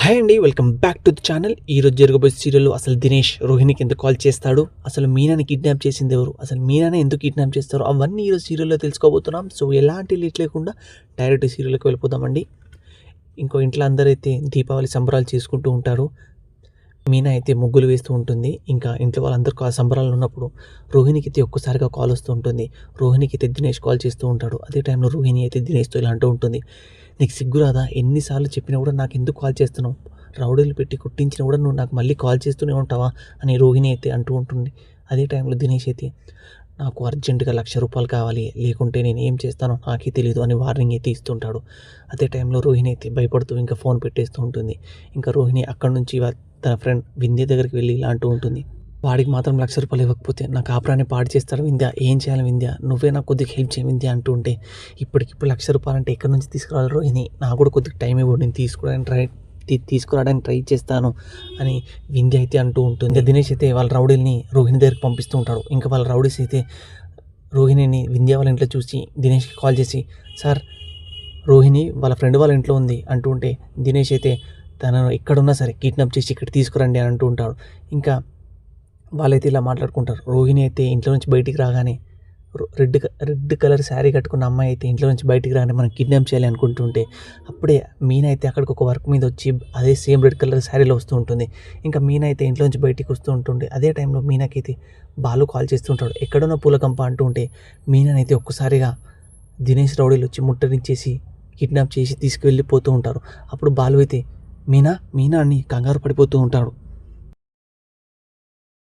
Hi అండి, welcome back to the channel. ఈరోజు జరగబోయే సీరియల్లో అసలు దినేష్ రోహిణికి ఎందుకు కాల్ చేస్తాడు, అసలు మీనాని కిడ్నాప్ చేసింది ఎవరు, అసలు మీనాని ఎందుకు కిడ్నాప్ చేస్తారు, అవన్నీ ఈరోజు సీరియల్లో తెలుసుకోబోతున్నాం. సో ఎలాంటి లేట్ లేకుండా డైరెక్ట్ సీరియల్కి వెళ్ళిపోదామండి. ఇంకో ఇంట్లో అందరైతే దీపావళి సంబరాలు చేసుకుంటూ ఉంటారు. మీనా అయితే ముగ్గులు వేస్తూ ఉంటుంది. ఇంకా ఇంట్లో వాళ్ళందరూ సంబరాలు ఉన్నప్పుడు రోహిణికి అయితే ఒక్కసారిగా కాల్ వస్తూ ఉంటుంది. రోహిణికి అయితే దినేష్ కాల్ చేస్తూ ఉంటాడు. అదే టైంలో రోహిణి అయితే దినేష్తో ఇలా అంటూ ఉంటుంది, నీకు సిగ్గు రాదా, ఎన్నిసార్లు చెప్పినా కూడా నాకు ఎందుకు కాల్ చేస్తున్నావు, రౌడీలు పెట్టి కొట్టించినా కూడా నువ్వు నాకు మళ్ళీ కాల్ చేస్తూనే ఉంటావా అని రోహిణి అయితే అంటూ ఉంటుంది. అదే టైంలో దినేష్ అయితే నాకు అర్జెంటుగా ₹1,00,000 కావాలి, లేకుంటే నేను ఏం చేస్తానో నాకే తెలియదు అని వార్నింగ్ అయితే ఇస్తుంటాడు. అదే టైంలో రోహిణి అయితే భయపడుతూ ఇంకా ఫోన్ పెట్టేస్తూ ఉంటుంది. ఇంకా రోహిణి అక్కడి నుంచి తన ఫ్రెండ్ వింధ్య దగ్గరికి వెళ్ళి ఇలా అంటూ ఉంటుంది, వాడికి మాత్రం ₹1,00,000 ఇవ్వకపోతే నా కాపురాన్ని పాడు చేస్తాడు వింధ్య, ఏం చేయాలి వింధ్య, నువ్వే నాకు కొద్దిగా హెల్ప్ చేయ వింధ్య అంటూ ఉంటే, ఇప్పటికిప్పుడు ₹1,00,000 అంటే ఎక్కడి నుంచి తీసుకురావాలి రోహిణి, నాకు కూడా కొద్దిగా టైం ఇవ్వడు, నేను తీసుకురావడానికి ట్రై చేస్తాను అని వింధ్య అయితే అంటూ ఉంటుంది. ఇంకా దినేష్ అయితే వాళ్ళ రౌడీల్ని రోహిణి దగ్గరికి పంపిస్తూ ఉంటాడు. ఇంకా వాళ్ళ రౌడీస్ అయితే రోహిణిని వింధ్య వాళ్ళ ఇంట్లో చూసి దినేష్కి కాల్ చేసి, సార్ రోహిణి వాళ్ళ ఫ్రెండ్ వాళ్ళ ఇంట్లో ఉంది అంటూ ఉంటే, దినేష్ అయితే తనను ఎక్కడున్నా సరే కిడ్నాప్ చేసి ఇక్కడ తీసుకురండి అని అంటూ ఉంటాడు. ఇంకా వాళ్ళైతే ఇలా మాట్లాడుకుంటారు. రోహిణి అయితే ఇంట్లో నుంచి బయటికి రాగానే రెడ్ కలర్ శారీ కట్టుకున్న అమ్మాయి అయితే ఇంట్లో నుంచి బయటికి రాగానే మనం కిడ్నాప్ చేయాలి అనుకుంటుంటే, అప్పుడే మీనా అయితే అక్కడికి ఒక వర్క్ మీద వచ్చి అదే సేమ్ రెడ్ కలర్ శారీలో వస్తూ ఉంటుంది. ఇంకా మీనా అయితే ఇంట్లో నుంచి బయటికి వస్తూ ఉంటుంది. అదే టైంలో మీనాకైతే బాలు కాల్ చేస్తుంటాడు, ఎక్కడున్న పూలకంప అంటూ ఉంటే, మీనానైతే ఒక్కసారిగా దినేష్ రౌడీలు వచ్చి ముట్టడించేసి కిడ్నాప్ చేసి తీసుకువెళ్ళిపోతూ ఉంటారు. అప్పుడు బాలు అయితే మీనా అని కంగారు పడిపోతూ ఉంటాడు.